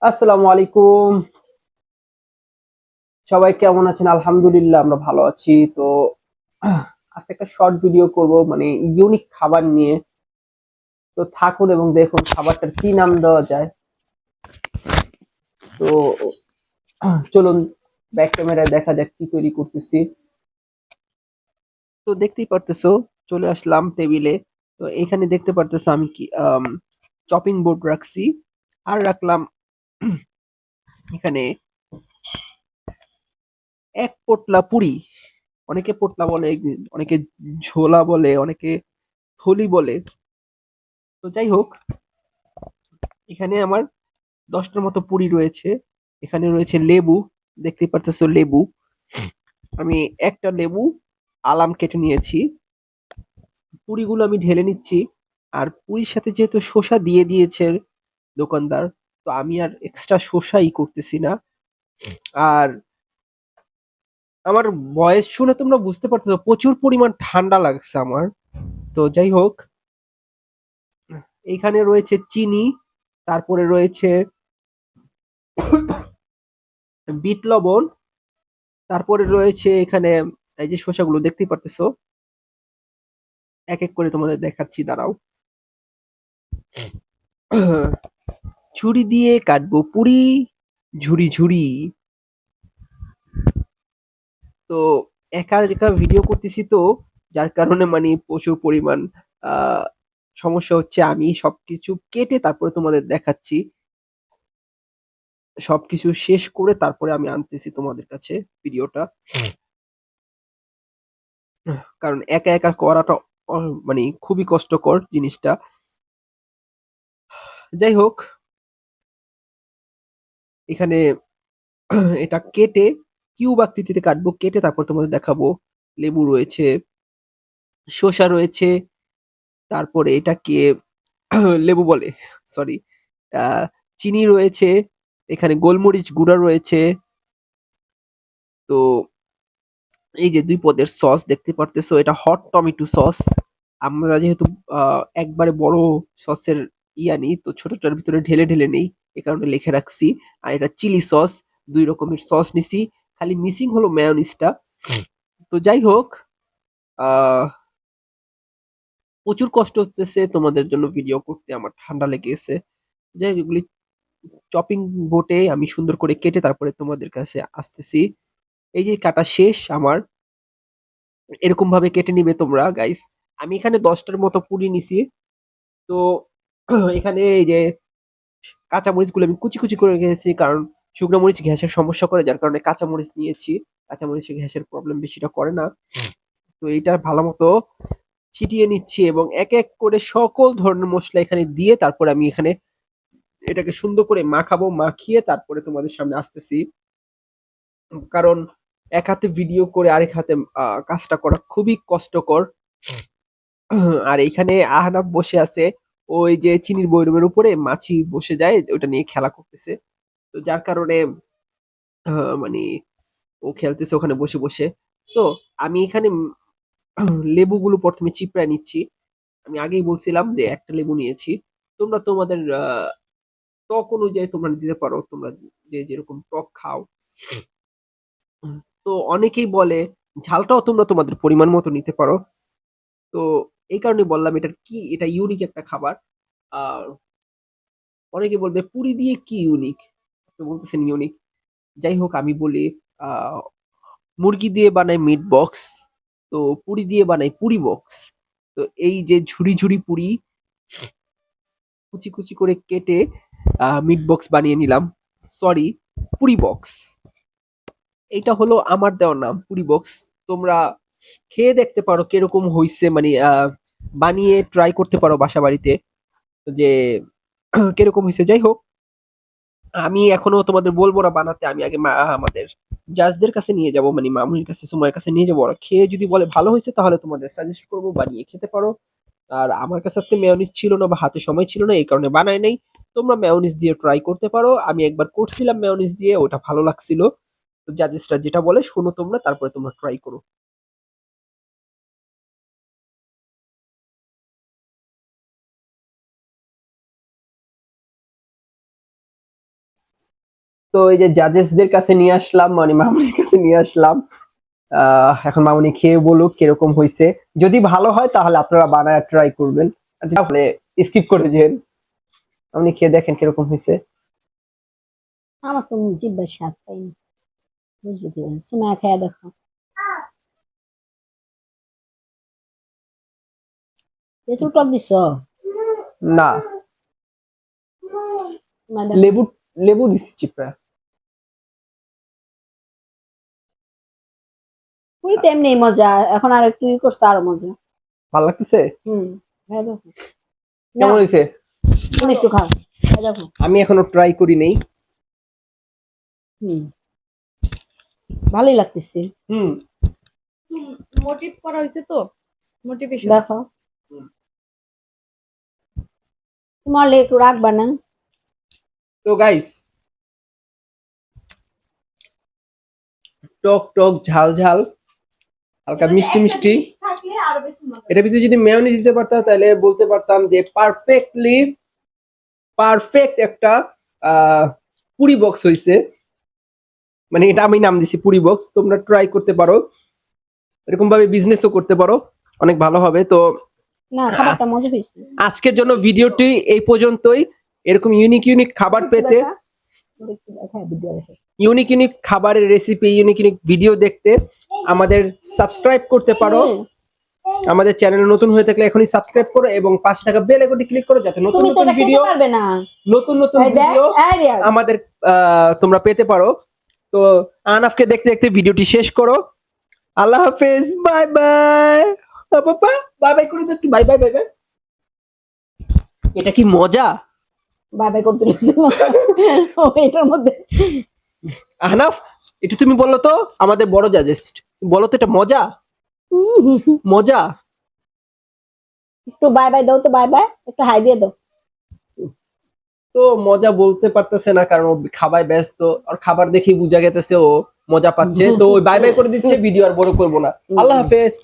আসসালামু আলাইকুম। সবাই কেমন আছেন? আলহামদুলিল্লাহ আমরা ভালো আছি। তো আজকে একটা শর্ট ভিডিও করব মানে ইউনিক খাবার নিয়ে। তো থাকুন এবং দেখুন খাবারটার কি নাম দেওয়া যায়। তো চলুন ব্যাক ক্যামেরায় দেখা যাক কি তৈরি করতেছি। তো দেখতেই পারতেছো চলে আসলাম টেবিলে। তো এখানে দেখতে পারতেছো আমি কি চপিং বোর্ড রাখছি আর রাখলাম এখানে এক পোটলা পুরি। অনেকে পোটলা বলে, অনেকে ঝোলা বলে, অনেকে থলি বলে। তো যাই হোক, এখানে আমার 10টার মতো পুরি রয়েছে। এখানে রয়েছে লেবু, দেখতেই পারতেছো লেবু। আমি একটা লেবু আলাম কেটে নিয়েছি। পুরিগুলো আমি ঢেলে নিচ্ছি। আর পুরির সাথে যেহেতু শসা দিয়ে দিয়েছে দোকানদার, তো আমি আর এক্সট্রা শসাই করতেছি না। আর আমার ভয়েস শুনে তোমরা বুঝতে পারতেছো প্রচুর পরিমাণ ঠান্ডা লাগছে আমার। তো যাই হোক, এইখানে রয়েছে চিনি, তারপরে রয়েছে বিট লবণ, তারপরে রয়েছে এখানে এই যে শসাগুলো দেখতেই পারতেছো। এক এক করে তোমাদের দেখাচ্ছি, দাঁড়াও। ছুরি দিয়ে কাটবো পুরি, ঝুরি ঝুরি। তো একা একা ভিডিও করতেছি, তো যার কারণে মানে প্রচুর পরিমাণ আহ সমস্যা হচ্ছে। আমি সবকিছু কেটে তারপরে তোমাদের দেখাচ্ছি। সবকিছু শেষ করে তারপরে আমি আনতেছি তোমাদের কাছে ভিডিওটা। কারণ একা একা করাটা মানে খুবই কষ্টকর জিনিসটা। যাই হোক, এখানে এটা কেটে কিউব আকৃতিতে কাটবো, কেটে তারপর তোমাদের দেখাবো। লেবু রয়েছে, শসা রয়েছে, তারপরে এটাকে লেবু বলে, সরি, চিনি রয়েছে, এখানে গোলমরিচ গুঁড়া রয়েছে। তো এই যে ২ পদের সস দেখতে পারতেছো, এটা হট টমেটো সস। আমরা যেহেতু একবারে বড় সসের নিই, তো ছোটটার ভিতরে ঢেলে ঢেলে নেই, এ কারণে লিখে রাখছি। আর এটা চিলি সস, ২ রকমের সস নিছি, খালি মিসিং হলো মেয়োনিজটা। তো যাই হোক, আহ প্রচুর কষ্ট হচ্ছে তোমাদের জন্য ভিডিও করতে, আমার ঠান্ডা লেগে গেছে। যাই হোক, এগুলি চপিং বোর্ডে আমি সুন্দর করে কেটে তারপরে তোমাদের কাছে আসতেছি। এই যে কাটা শেষ আমার, এরকম ভাবে কেটে নিবে তোমরা গাইস। আমি এখানে 10টার মতো পুরি নিছি। তো এখানে এই যে কাঁচা মরিচ গুলো আমি কুচি কুচি করে রেখেছি, কারণ শুকনো মরিচ গ্যাসের সমস্যা করে, যার কারণে কাঁচা মরিচ নিয়েছি। কাঁচা মরিচে গ্যাসের প্রবলেম বেশিটা করে না। তো এটা ভালো মতো ছিটিয়ে নিচ্ছি এবং এক এক করে সকল ধরনের মশলা এখানে দিয়ে তারপরে আমি এখানে এটাকে সুন্দর করে মাখাবো। মাখিয়ে তারপরে তোমাদের সামনে আসতেছি। কারণ এক হাতে ভিডিও করে আরেক হাতে কাজটা করা খুবই কষ্টকর। আর এইখানে আহনাফ বসে আছে, ওই যে চিনির বৈরমের উপরে মাছি বসে যায়, ওটা নিয়ে খেলা করতেছে। তো যার কারণে মানে ও খেলতেছে ওখানে বসে বসে। তো আমি এখানে লেবুগুলো প্রথমে চিপড়ায় নিচ্ছি। আমি আগেই বলছিলাম যে একটা লেবু নিয়েছি। তোমরা তোমাদের টক অনুযায়ী তোমরা দিতে পারো, তোমরা যে যেরকম টক খাও। তো অনেকেই বলে ঝালটাও তোমরা তোমাদের পরিমাণ মতো নিতে পারো। তো এই কারণে বললাম এটা কি, এটা ইউনিক একটা খাবার। আর অনেকে বলবে পুরি দিয়ে কি ইউনিক, আপনি বলতেছেন ইউনিক। যাই হোক, আমি বলি আহ মুরগি দিয়ে বানাই মিট বক্স, তো পুরি দিয়ে বানাই পুরি বক্স। তো এই যে ঝুরি ঝুরি পুরি কুচি কুচি করে কেটে মিট বক্স বানিয়ে নিলাম। Sorry, Puri box. এইটা হলো আমার দেওয়ার নাম, পুরি বক্স। তোমরা খেয়ে দেখতে পারো কিরকম হইছে, মানে বানিয়ে ট্রাই করতে পারো বাসা বাড়িতে যে কিরকম হয়েছে। যাই হোক, আমি এখনো তোমাদের বলবো না বানাতে, আমি আগে আমাদের জাজদের কাছে নিয়ে যাব, মানে মামুনির কাছে, সুমাইয়ের কাছে নিয়ে যাবো। ওরা খেয়ে যদি বলে ভালো হয়েছে তাহলে তোমাদের সাজেস্ট করবো বানিয়ে খেতে পারো। আর আমার কাছে আজকে মেয়োনিজ ছিল না বা হাতে সময় ছিল না, এই কারণে বানাই নাই। তোমরা মেয়োনিজ দিয়ে ট্রাই করতে পারো। আমি একবার করছিলাম মেয়োনিজ দিয়ে, ওটা ভালো লাগছিল। তো জাজেসরা যেটা বলে শোনো তোমরা, তারপরে তোমরা ট্রাই করো। তো এই যে জাজেসদের কাছে নিয়ে আসলাম, মানে মামুনির কাছে নিয়ে আসলাম। এখন মামুনি খেয়ে বলুক কিরকম হয়েছে। যদি ভালো হয় তাহলে আপনারা বানায় ট্রাই করবেন, তাহলে স্কিপ করে যেন। মামুনি খেয়ে দেখেন কিরকম হয়েছে। আমার তো জিব্বার স্বাদ পাইনি, বুঝলি কি সুমায়া খেয়ে দেখো। তেঁতুল টক দিছ? না, সুমায়া দেখো। লেবু লেবু দিচ্ছি চিপড়া। পুরি তো এমনি মজা, এখন আর একটু ই করছে আরো মজা। ভালো লাগতেছে? খেয়ে দেখো। না, কেমন হয়েছে? তুমি একটু খাও, খেয়ে দেখো। আমি এখনো ট্রাই করি নেই। ভালোই লাগতেছে। মোটিভ করা হয়েছে তো, মোটিভেশন। দেখো, তোমার লেগে একটু রাখবা না? তো গাইস, টক টক ঝাল ঝাল হালকা মিষ্টি মিষ্টি, থাকলে আরো বেশি মজা। এটা ভিতরে যদি মেয়োনিজ দিতে পারতাম তাহলে বলতে পারতাম যে পারফেক্ট একটা পুরি বক্স হইছে। মানে এটা আমি নাম দিছি পুরি বক্স, তোমরা ট্রাই করতে পারো, এরকম ভাবে বিজনেসও করতে পারো, অনেক ভালো হবে। তো না, খাবারটা মজা হয়েছে। আজকের জন্য ভিডিওটি এই পর্যন্তই। এরকম ইউনিক খাবার পেতে, ইউনিক খাবারের রেসিপি, ইউনিক ভিডিও দেখতে আমাদের সাবস্ক্রাইব করতে পারো। আমাদের চ্যানেল নতুন হয়ে থাকলে এখনই সাবস্ক্রাইব করো এবং পাশে থাকা বেল আইকনটি ক্লিক করো, যাতে নতুন তুমি তো নতুন এটা খেতে ভিডিও পারবে না। নতুন এই দেখ, ভিডিও এই রিয়াজ। আমাদের তোমরা পেতে পারো। তো আনাফকে দেখতে দেখতে ভিডিওটি শেষ করো। আল্লাহ হাফেজ, বাই বাই। বাবা বাই বাই করে দাও একটু, বাই বাই বাই বাই। এটা কি মজা? বাই বাই করতে লাগছিল এটার মধ্যে। আহনাফ, একটু তুমি বলো তো, আমাদের বড় জাজেস্ট, বলো তো এটা মজা? মজা? একটু বাই বাই দাও তো, বাই বাই, একটু হাই দিয়ে দাও। তো মজা বলতে পারতেছে না, কারণ ও খাবায় ব্যস্ত, আর খাবার দেখেই বুঝা গেতেছে ও মজা পাচ্ছে। তো ওই বাই বাই করে দিচ্ছে, ভিডিও আর বড় করবো না। আল্লাহ হাফেজ।